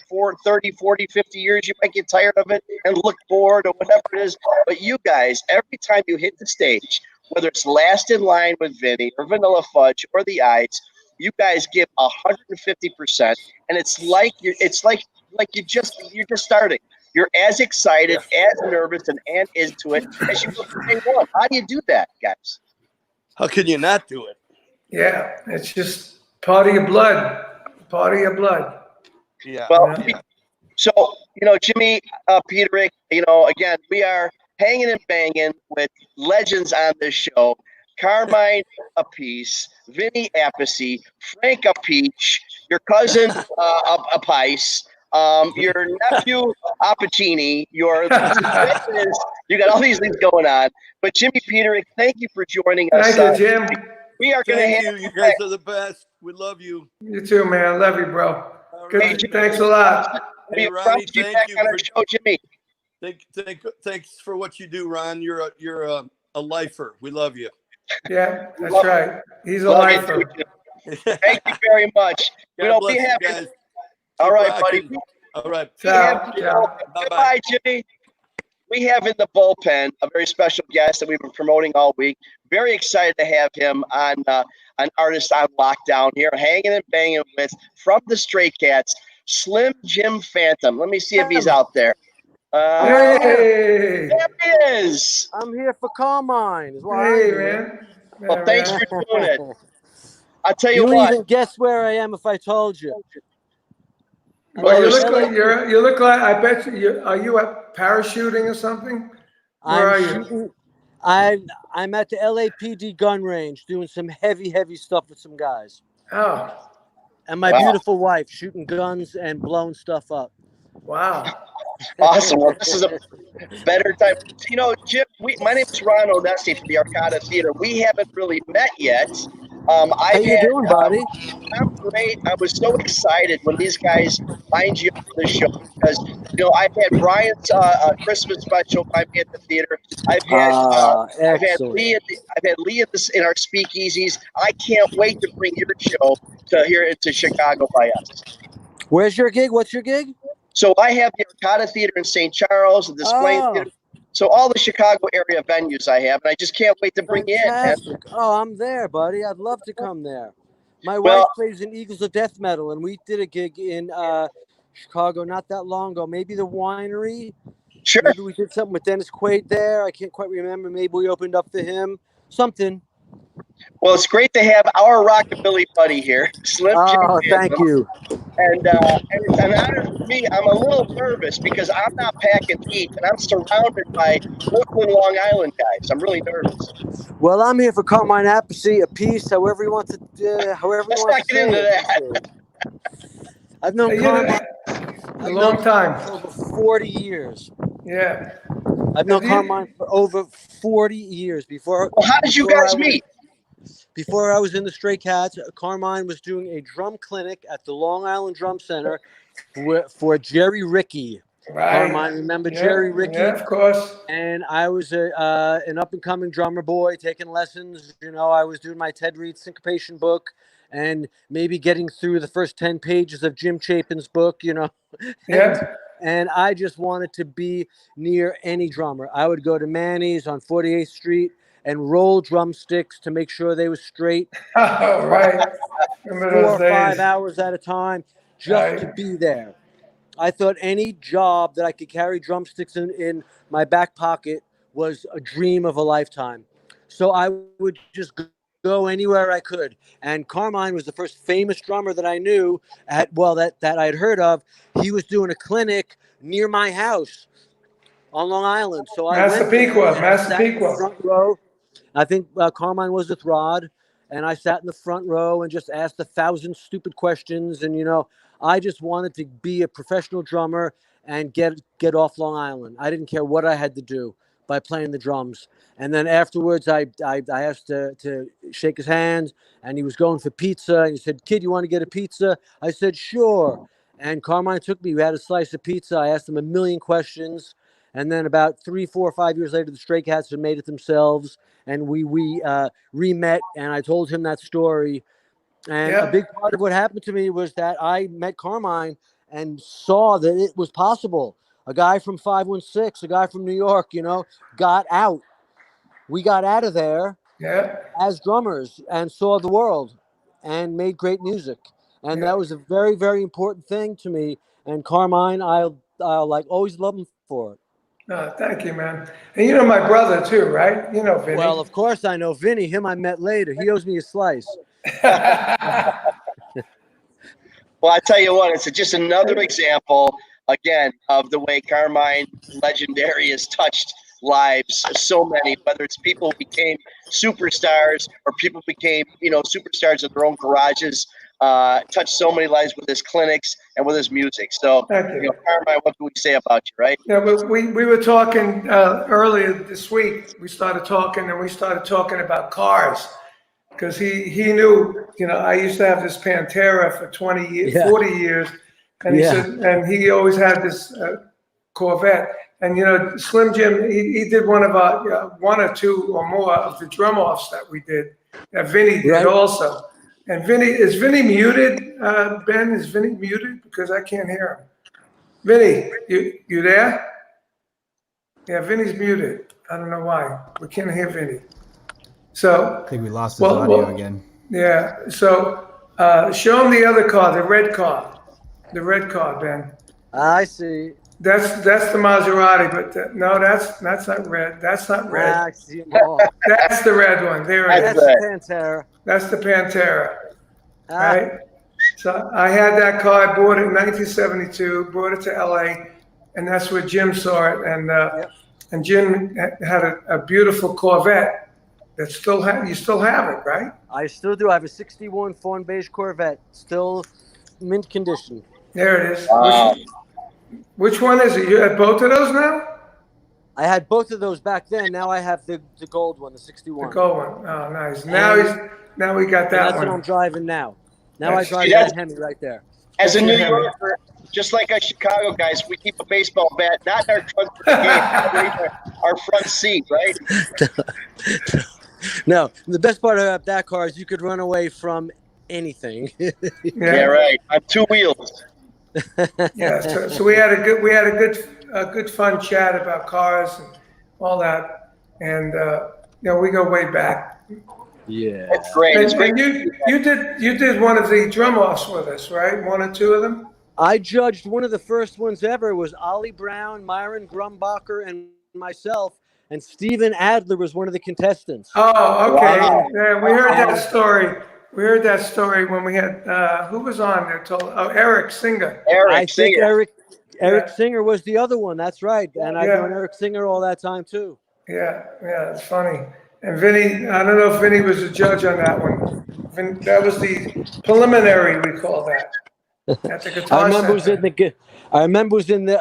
30, 40, 50 years, you might get tired of it and look bored or whatever it is. But you guys, every time you hit the stage, whether it's Last in Line with Vinny or Vanilla Fudge or the Ides, you guys give 150%, and it's like you're just starting. You're as excited, as nervous, and into it as you were for day one. How do you do that, guys? How can you not do it? Yeah, it's just part of your blood. Part of your blood. Yeah. Well, so Jimmy, Peterick, again, we are hanging and banging with legends on this show. Carmine Appice, Vinny Appice, Frank Appice, your cousin Appice, your nephew Appice, you got all these things going on. But Jimmy Peterick, thank you for joining us. Thank you, Jim. We are going to have you guys are the best. We love you. You too, man. Love you, bro. Good. Right. Thanks a lot. Hey, Ronnie, thank you on our show, Jimmy. Thanks for what you do, Ron. You're a lifer. We love you. Yeah, that's right. He's a lifer. Thank you very much. Be happy. Guys. All right, rocking. buddy. All right. Ciao. Goodbye, Jimmy. We have in the bullpen a very special guest that we've been promoting all week. Very excited to have him on an Artist on Lockdown here, hanging and banging with, from the Stray Cats, Slim Jim Phantom. Let me see if he's out there. Hey! There he is. I'm here for Carmine. Hey, man. Well, thanks for doing it. I'll tell you what. what. You even guess where I am if I told you. Well, you look like I bet you. Are you parachuting or something? Where are you? I'm at the LAPD gun range doing some heavy stuff with some guys. Oh. And my beautiful wife shooting guns and blowing stuff up. Wow. Awesome. Well, this is a better time. Jim, my name is Ron Onesti from the Arcada Theater. We haven't really met yet. How you doing, buddy? I'm great. I was so excited when these guys lined you up for the show because, I've had Brian's Christmas special by me at the theater. I've had Lee in our speakeasies. I can't wait to bring your show to Chicago by us. Where's your gig? What's your gig? So I have the Arcada Theater in St. Charles, the Display Theater. So all the Chicago area venues I have, and I just can't wait to bring you in, man. Oh, I'm there, buddy. I'd love to come there. My wife plays in Eagles of Death Metal, and we did a gig in Chicago not that long ago. Maybe the Winery. Sure. Maybe we did something with Dennis Quaid there. I can't quite remember. Maybe we opened up for him. Something. Well, it's great to have our rockabilly buddy here, Slim Jim. Oh, thank you. And it's an honor for me. I'm a little nervous because I'm not packing heat, and I'm surrounded by Brooklyn, Long Island guys. I'm really nervous. Well, I'm here for Carmine Appice, however you want to. Let's not get into that. I've known Carmine a long time. For over 40 years. Yeah. I've known Carmine for over 40 years. Well, how did you guys meet? Before I was in the Stray Cats, Carmine was doing a drum clinic at the Long Island Drum Center for Jerry Ricky. Right. Carmine, remember Jerry Ricky? Yeah, of course. And I was an up-and-coming drummer boy taking lessons. I was doing my Ted Reed syncopation book and maybe getting through the first 10 pages of Jim Chapin's book, Yeah. And I just wanted to be near any drummer. I would go to Manny's on 48th Street and roll drumsticks to make sure they were straight. Oh, right. Remember 4 those or 5 days. hours at a time just to be there. I thought any job that I could carry drumsticks in my back pocket was a dream of a lifetime. So I would just go anywhere I could. And Carmine was the first famous drummer that I knew that I'd heard of. He was doing a clinic near my house on Long Island. So I went there and I sat in the front row. I think Carmine was with Rod, and I sat in the front row and just asked 1,000 stupid questions. And, I just wanted to be a professional drummer and get off Long Island. I didn't care what I had to do by playing the drums. And then afterwards, I asked to shake his hand, and he was going for pizza. And he said, "Kid, you want to get a pizza?" I said, "Sure." And Carmine took me. We had a slice of pizza. I asked him a million questions. And then about 3, 4, 5 years later, the Stray Cats had made it themselves. And we re-met, and I told him that story. And a big part of what happened to me was that I met Carmine and saw that it was possible. A guy from 516, a guy from New York, got out. We got out of there as drummers and saw the world and made great music. And that was a very, very important thing to me. And Carmine, I'll always love him for it. Thank you, man. And you know my brother too, right? You know Vinny. Well, of course I know Vinny. Him I met later. He owes me a slice. Well, I tell you what, it's just another example, again, of the way Carmine Legendary has touched lives, so many, whether it's people who became superstars or people became, superstars in their own garages, touched so many lives with his clinics and with his music. So, Carmine, what can we say about you, right? Yeah, but we were talking earlier this week. We started talking about cars because he knew, I used to have this Pantera for 20 years, 40 years. And he said, and he always had this Corvette. And, Slim Jim, he did one of our, 1 or 2 or more of the drum offs that we did, that Vinny did also. And is Vinny muted, Ben? Is Vinny muted? Because I can't hear him. Vinny, you there? Yeah, Vinny's muted. I don't know why. We can't hear Vinny. So I think we lost his audio again. Yeah. So show him the other car, the red car. The red car, Ben. I see. That's the Maserati, but no, that's not red. That's not red. I see them all. That's the red one. There it is. That's the Pantera. That's the Pantera. Right? So I had that car. I bought it in 1972, brought it to LA, and that's where Jim saw it. And Jim had a beautiful Corvette that you still have it, right? I still do. I have a 61 fawn beige Corvette, still mint condition. There it is. Wow. Which one is it? You had both of those now? I had both of those back then. Now I have the gold one, the 61. The gold one. Oh, nice. Now we got that that's one. what I'm driving now. Now I drive that Hemi right there. As a New Yorker, just like us Chicago guys, we keep a baseball bat not in our trunk for the game, our front seat, right? No, the best part about that car is you could run away from anything. Yeah, right. On 2 wheels. Yeah, so we had a good fun chat about cars and all that, and we go way back. Yeah, it's great. And you did one of the drum offs with us, right? 1 or 2 of them. I judged one of the first ones ever. It was Ollie Brown, Myron Grumbacher, and myself. And Steven Adler was one of the contestants. Oh, okay. Wow. Yeah, we heard that story. We heard that story when we had who was on there? Eric Singer. I think Eric Singer was the other one. That's right. And I've known Eric Singer all that time too. Yeah, it's funny. And Vinny, I don't know if Vinny was a judge on that one. That was the preliminary, we call that. At the guitar I remember it was in the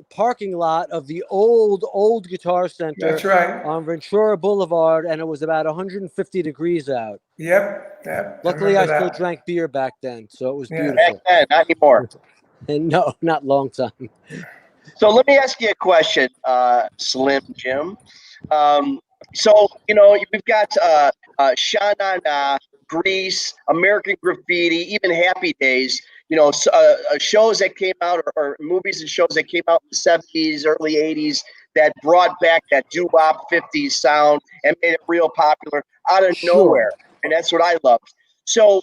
parking lot of the old Guitar Center. That's right. On Ventura Boulevard, and it was about 150 degrees out. Yep. Luckily, I still drank beer back then, so it was beautiful. Back then, not anymore. And no, not long time. So let me ask you a question, Slim Jim. So we've got Sha Na Na, Grease, American Graffiti, even Happy Days. Shows that came out or movies and shows that came out in the 70s, early 80s that brought back that doo-wop 50s sound and made it real popular out of nowhere. And that's what I loved. So,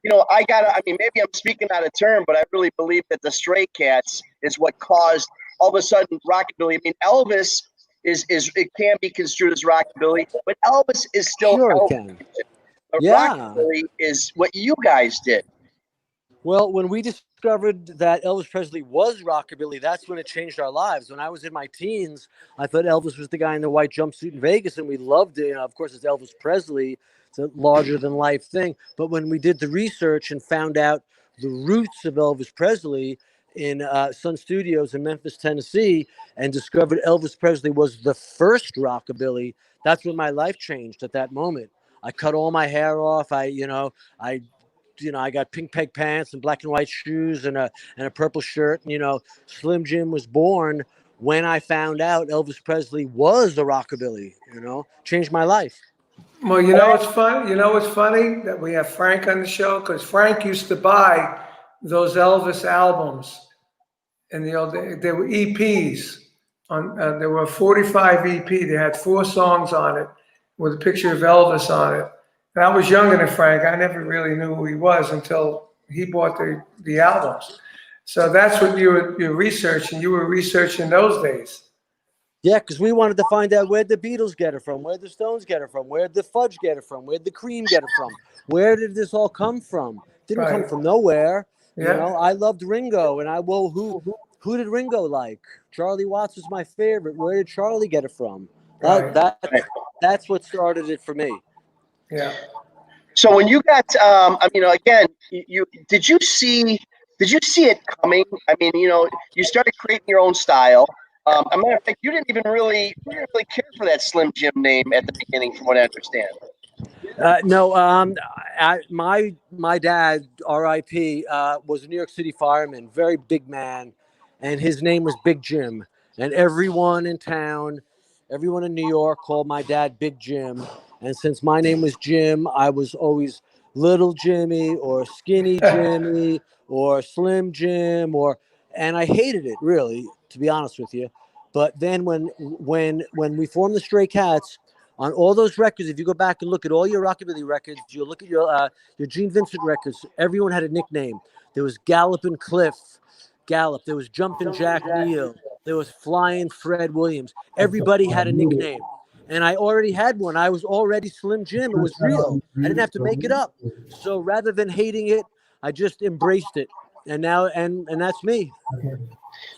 I mean, maybe I'm speaking out of turn, but I really believe that the Stray Cats is what caused all of a sudden rockabilly. I mean, Elvis is it can be construed as rockabilly, but Elvis is still It Elvis. can. But Yeah. rockabilly is what you guys did. Well, when we discovered that Elvis Presley was rockabilly, that's when it changed our lives. When I was in my teens, I thought Elvis was the guy in the white jumpsuit in Vegas, and we loved it. Of course, it's Elvis Presley. It's a larger-than-life thing. But when we did the research and found out the roots of Elvis Presley in Sun Studios in Memphis, Tennessee, and discovered Elvis Presley was the first rockabilly, that's when my life changed at that moment. I cut all my hair off. I got pink peg pants and black and white shoes and a purple shirt. Slim Jim was born when I found out Elvis Presley was a rockabilly. Changed my life. Well, what's fun? What's funny that we have Frank on the show, because Frank used to buy those Elvis albums in the old days. They were EPs. There were 45 EP. They had 4 songs on it with a picture of Elvis on it. And I was younger than Frank. I never really knew who he was until he bought the albums. So that's what you're researching. You were researching those days. Yeah, because we wanted to find out where the Beatles get it from, where the Stones get it from, where the Fudge get it from, where the Cream get it from. Where did this all come from? Didn't come from nowhere. Yeah. I loved Ringo, and who did Ringo like? Charlie Watts was my favorite. Where did Charlie get it from? That's what started it for me. Yeah. So when you got, again, did you see it coming? I mean, you started creating your own style. As a matter of fact, you didn't really care for that Slim Jim name at the beginning, from what I understand. No. My dad, R.I.P., was a New York City fireman, very big man, and his name was Big Jim. And everyone in town, everyone in New York called my dad Big Jim. And since my name was Jim, I was always Little Jimmy or Skinny Jimmy or Slim Jim, and I hated it, really, to be honest with you. But then when we formed the Stray Cats, on all those records, if you go back and look at all your rockabilly records, you look at your Gene Vincent records, everyone had a nickname. There was Gallopin' Cliff Gallop. There was Jumpin' Jack Neal. There was Flying Fred Williams. Everybody had a nickname. And I already had one. I was already Slim Jim. It was real. I didn't have to make it up. So rather than hating it, I just embraced it. And now, and that's me.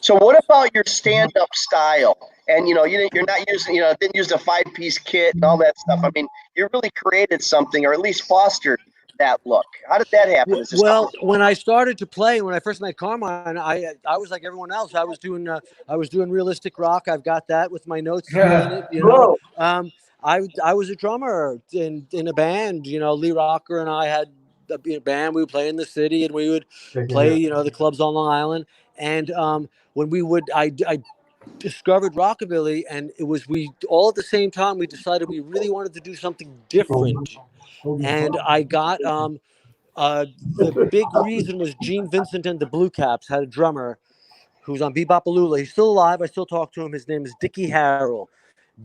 So what about your stand-up style? And you're not using, didn't use the 5-piece kit and all that stuff. I mean, you really created something, or at least fostered that look. How did that happen? Well, when I started to play, when I first met Carmine, I was like everyone else. I was doing realistic rock. I've got that with my notes in it. I was a drummer in a band. Lee Rocker and I had a band. We would play in the city, and we would play the clubs on Long Island. And when I discovered rockabilly, and it was all at the same time. We decided we really wanted to do something different. And I got the big reason was Gene Vincent and the Blue Caps had a drummer who's on Bebop-A-Lula. He's still alive. I still talk to him. His name is Dickie Harrell,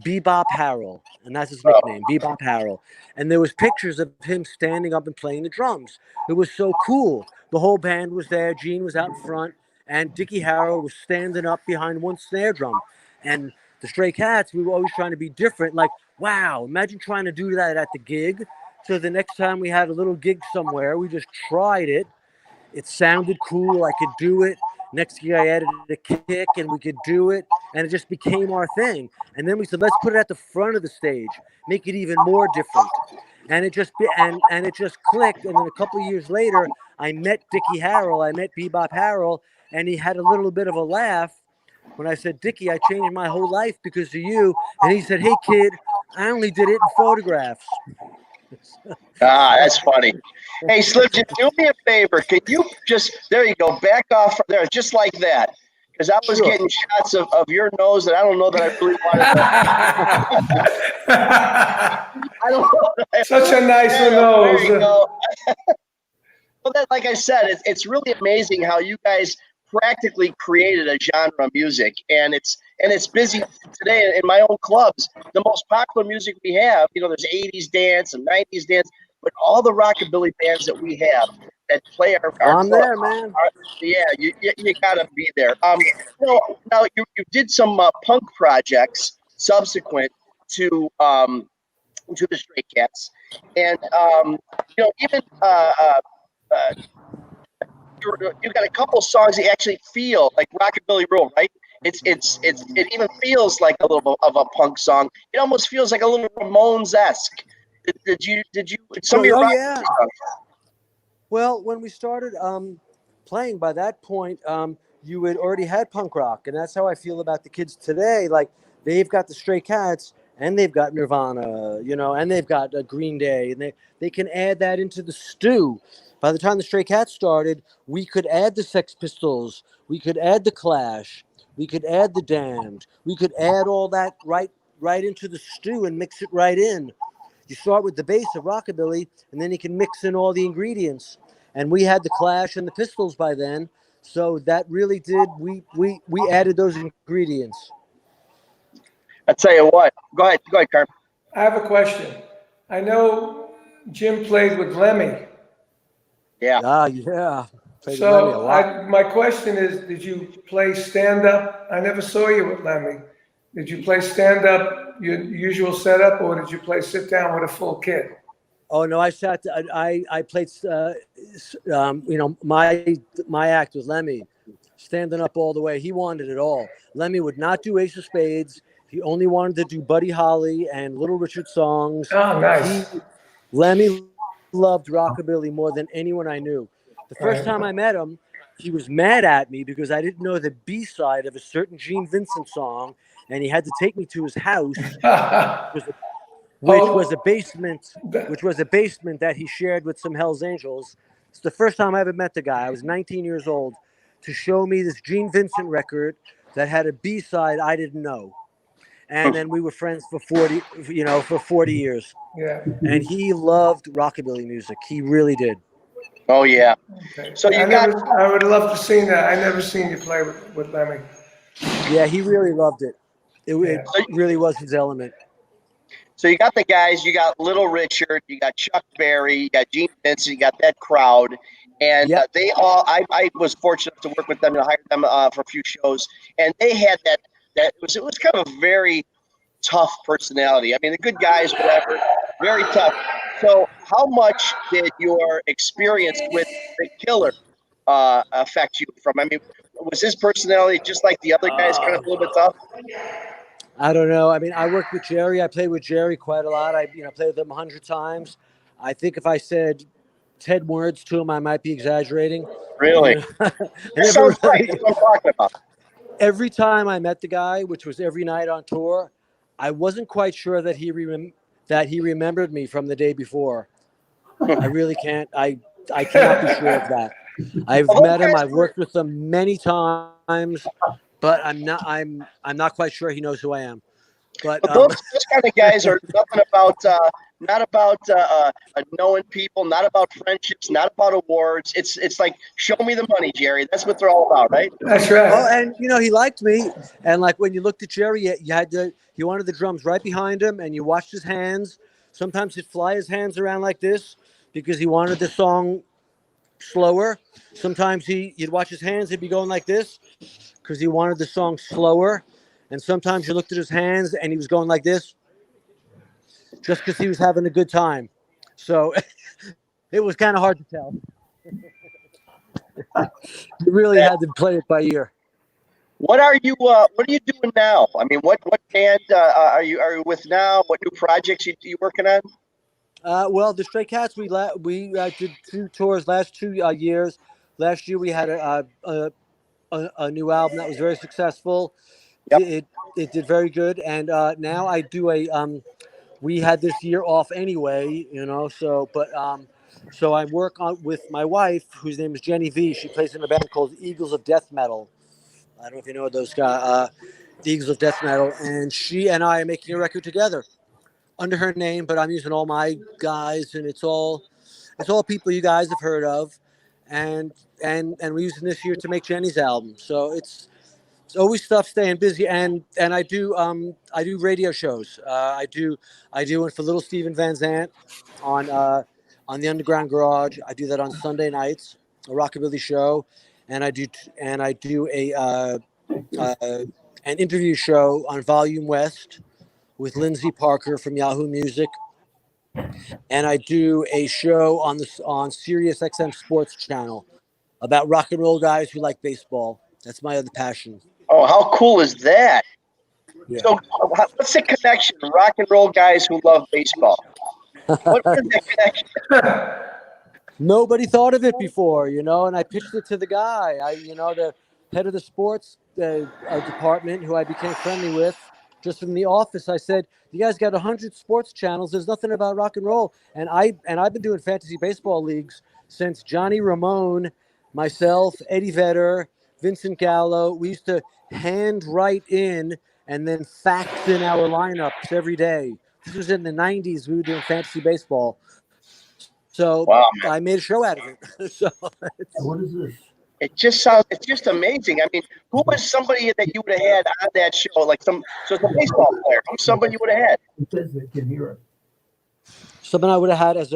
Bebop Harrell, and that's his nickname, Bebop Harrell. And there was pictures of him standing up and playing the drums. It was so cool. The whole band was there. Gene was out in front, and Dickie Harrell was standing up behind one snare drum. And the Stray Cats, we were always trying to be different. Like, wow, imagine trying to do that at the gig. So the next time we had a little gig somewhere, we just tried it. It sounded cool. I could do it. Next year I added a kick and we could do it. And it just became our thing. And then we said, let's put it at the front of the stage, make it even more different. And it just clicked. And then a couple of years later, I met Dickie Harrell. I met Bebop Harrell. And he had a little bit of a laugh when I said, Dickie, I changed my whole life because of you. And he said, hey, kid, I only did it in photographs. That's funny. Hey, Slim Jim, do me a favor. Can you there you go, back off from there, just like that. Because I was getting shots of your nose that I don't know that I really wanted to. I don't know. Such a nice nose. There you go. Well, like I said, it's really amazing how you guys practically created a genre of music, and it's and it's busy today in my own clubs. The most popular music we have, there's 80s dance and 90s dance, but all the rockabilly bands that we have that play our I'm clubs, there, man. you gotta be there. Now you did some punk projects subsequent to the Stray Cats, and even you've got a couple songs that actually feel like Rockabilly Roll, right? It even feels like a little bit of a punk song. It almost feels like a little Ramones-esque. Did you some of your Oh, rock yeah. songs? Well, when we started playing, by that point, you had already had punk rock, and that's how I feel about the kids today. Like, they've got the Stray Cats, and they've got Nirvana, and they've got Green Day, and they can add that into the stew. By the time the Stray Cats started, we could add the Sex Pistols, we could add the Clash, we could add the Damned, we could add all that right into the stew and mix it right in. You start with the base of rockabilly, and then you can mix in all the ingredients. And we had the Clash and the Pistols by then, so that really did. We added those ingredients. I tell you what. Go ahead, Carm. I have a question. I know Jim played with Lemmy. Yeah. Yeah. Played with Lemmy a So lot. my question is, did you play stand-up? I never saw you with Lemmy. Did you play stand-up, your usual setup, or did you play sit-down with a full kit? Oh no, I played. My act was Lemmy, standing up all the way. He wanted it all. Lemmy would not do Ace of Spades. He only wanted to do Buddy Holly and Little Richard songs. Oh, nice. Lemmy loved rockabilly more than anyone I knew. The first time I met him, he was mad at me because I didn't know the B-side of a certain Gene Vincent song, and he had to take me to his house, which was a basement that he shared with some Hells Angels. It's the first time I ever met the guy. I was 19 years old, to show me this Gene Vincent record that had a B-side I didn't know. And then we were friends for 40 years. Yeah. And he loved rockabilly music. He really did. Oh yeah. Okay. So I would love to see that. I never seen you play with Lemmy. Yeah, he really loved it. It really was his element. So you got the guys, you got Little Richard, you got Chuck Berry, you got Gene Vincent, you got that crowd, and they all. I was fortunate to work with them and hire them for a few shows, and they had that. It was kind of a very tough personality. I mean, the good guys, whatever, very tough. So, how much did your experience with the Killer affect you? I mean, was his personality just like the other guys, kind of a little bit tough? I don't know. I mean, I worked with Jerry. I played with Jerry quite a lot. I played with him 100 times. I think if I said 10 words to him, I might be exaggerating. Really? That sounds right. That's what I'm talking about. Every time I met the guy, which was every night on tour, I wasn't quite sure that he remembered me from the day before. I really can't. I cannot be sure of that. I've met him. I've worked with him many times. But I'm not quite sure he knows who I am. But those kind of guys are not about knowing people, not about friendships, not about awards. It's like, show me the money, Jerry. That's what they're all about, right? That's right. Oh, and he liked me. And like when you looked at Jerry, he wanted the drums right behind him, and you watched his hands. Sometimes he'd fly his hands around like this because he wanted the song slower. Sometimes you'd watch his hands; he'd be going like this because he wanted the song slower. And sometimes you looked at his hands and he was going like this just because he was having a good time. So it was kind of hard to tell. You really had to play it by ear. What are you doing now? I mean, what band are you with now? What new projects you working on? Well, the Stray Cats, we did 2 tours last 2 years. Last year we had a new album that was very successful. Yep. It did very good, and now I do we had this year off anyway, so I work with my wife, whose name is Jenny V. She plays in a band called Eagles of Death Metal. I don't know if you know those guys, the Eagles of Death Metal, and she and I are making a record together under her name, but I'm using all my guys, and it's all people you guys have heard of, and we're using this year to make Jenny's album. So it's It's always stuff staying busy, and I do radio shows. I do one for Little Steven Van Zandt on the Underground Garage. I do that on Sunday nights, a rockabilly show, and I do a an interview show on Volume West with Lindsay Parker from Yahoo Music, and I do a show on Sirius XM Sports Channel about rock and roll guys who like baseball. That's my other passion. Oh, how cool is that? Yeah. So, what's the connection? Rock and roll guys who love baseball. What is that connection? Nobody thought of it before, and I pitched it to the guy, the head of the sports department, who I became friendly with just from the office. I said, "You guys got 100 sports channels. There's nothing about rock and roll." And I've been doing fantasy baseball leagues since Johnny Ramone, myself, Eddie Vedder, Vincent Gallo. We used to hand write in and then fax in our lineups every day. This was in the 90s. We were doing fantasy baseball. So wow, I made a show out of it. So what is this? It's just amazing. I mean, who was somebody that you would have had on that show? So it's a baseball player. Who's somebody you would have had? It says they can hear it. Someone I would have had as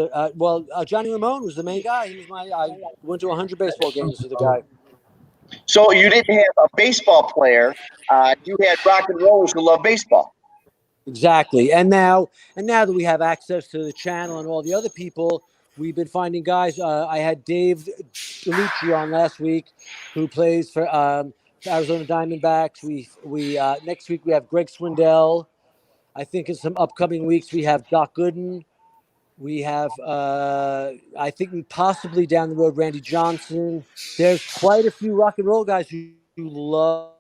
Johnny Ramone was the main guy. I went to 100 baseball games with the guy. So you didn't have a baseball player. You had rock and rollers who love baseball. Exactly. And now that we have access to the channel and all the other people, we've been finding guys. I had Dave DeLucci on last week, who plays for Arizona Diamondbacks. We next week we have Greg Swindell. I think in some upcoming weeks we have Doc Gooden. We have, I think, possibly down the road, Randy Johnson. There's quite a few rock and roll guys who love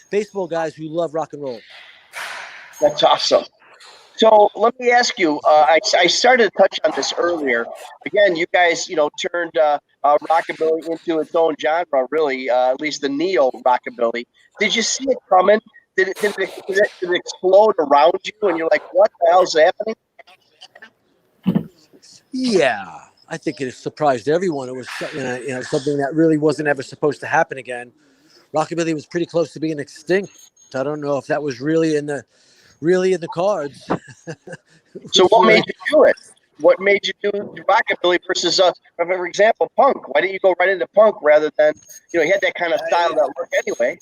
baseball guys who love rock and roll. That's awesome. So let me ask you. I started to touch on this earlier. Again, you guys, turned rockabilly into its own genre, really. At least the neo-rockabilly. Did you see it coming? Did it explode around you, and you're like, "What the hell's happening?" Yeah, I think it surprised everyone. It was something that really wasn't ever supposed to happen again. Rockabilly was pretty close to being extinct. I don't know if that was really in the cards. So what made you do it? What made you do rockabilly versus, for example, punk? Why didn't you go right into punk rather than, you had that kind of style that worked anyway?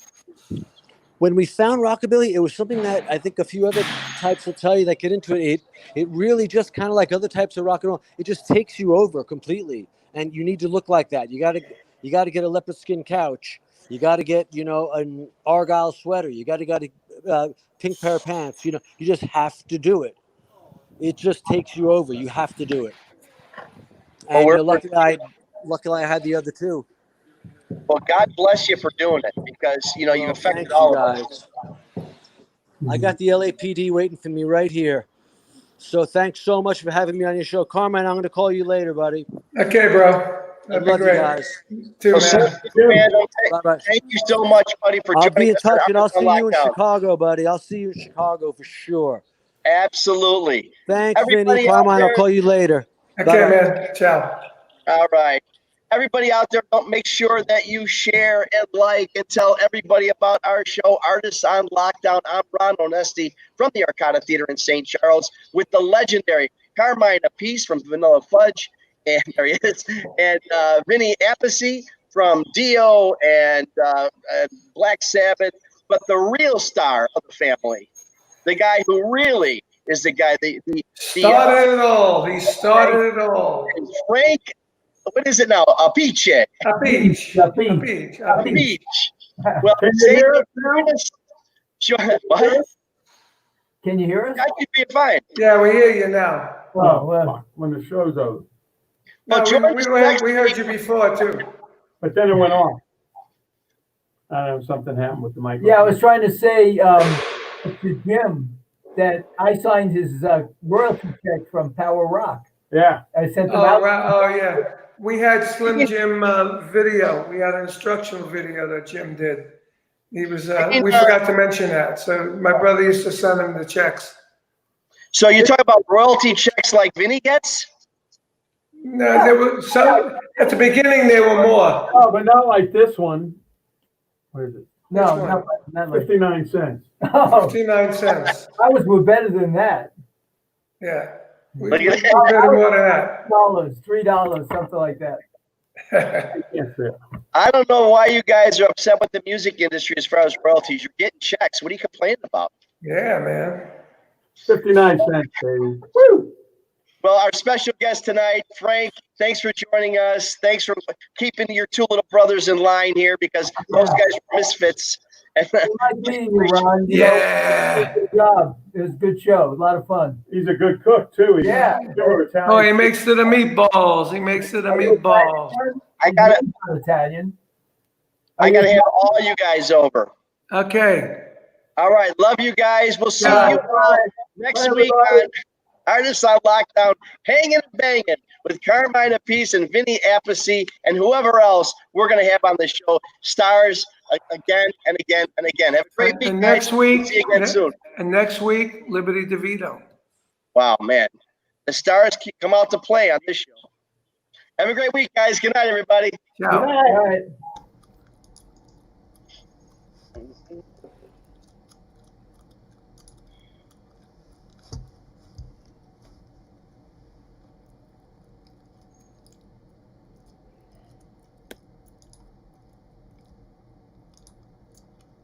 When we found rockabilly, it was something that I think a few other types will tell you that get into it. It really just kind of like other types of rock and roll. It just takes you over completely, and you need to look like that. You got to get a leopard skin couch. You got to get an Argyle sweater. You got to get a pink pair of pants. You just have to do it. It just takes you over. You have to do it. And luckily I had the other two. Well, God bless you for doing it, because you affected all of us. I got the LAPD waiting for me right here. So thanks so much for having me on your show, Carmine. I'm going to call you later, buddy. Okay, bro. That'd be great. You guys. Too, man. Bye-bye. Thank you so much, buddy, for joining us. I'll be in touch, and I'll see you in Chicago, buddy. I'll see you in Chicago for sure. Absolutely. Thanks, Vinny. Carmine, I'll call you later. Okay, Bye-bye. man. Ciao. All right. Everybody out there, make sure that you share and like and tell everybody about our show, Artists on Lockdown. I'm Ron Onesti from the Arcada Theater in St. Charles with the legendary Carmine Appice from Vanilla Fudge, and there he is, and Vinny Appice from Dio and Black Sabbath, but the real star of the family, the guy who really is the guy, started it all. He started it all. Frank. What is it now? Appice. Appice. Well, sure. What? Can you hear us? I can be fine. Yeah, we hear you now. Oh, well, when the show's over. No, we heard you before, too. But then it went on. I don't know, something happened with the microphone. Yeah, I was trying to say to Jim that I signed his royalty check from Power Rock. Yeah. I sent them out. Oh, yeah. We had Slim Jim video. We had an instructional video that Jim did. He was. We forgot to mention that. So my brother used to send him the checks. So you talk about royalty checks like Vinny gets? No, there were some. At the beginning, there were more. Oh, but not like this one. Where is it? No, Which one? not like 59 cents. Oh, 59 cents. I was better than that. Yeah. We Look at better more than that. $3, something like that. Yes, sir. I don't know why you guys are upset with the music industry as far as royalties. You're getting checks. What are you complaining about? Yeah, man. 59 cents, baby. Woo! Well, our special guest tonight, Frank, thanks for joining us. Thanks for keeping your two little brothers in line here because those guys are misfits. It might be you, Ron. You Yeah. know, good job. It was a good show. A lot of fun. He's a good cook, too. He's Yeah. pure Italian. Oh, he makes it the meatballs. He makes it the meatballs. I gotta Italian. have all you guys over. Okay. All right, love you guys. We'll see Yeah. you all next week on Artists on Lockdown, Hangin' Bangin' with Carmine, Appice, and Vinny, Appice, and whoever else we're going to have on the show. Stars again and again and again. Have a great week, And guys. next week, See you again soon. and next week, Liberty DeVito. Wow, man. The stars come out to play on this show. Have a great week, guys. Good night, everybody. Ciao. All right.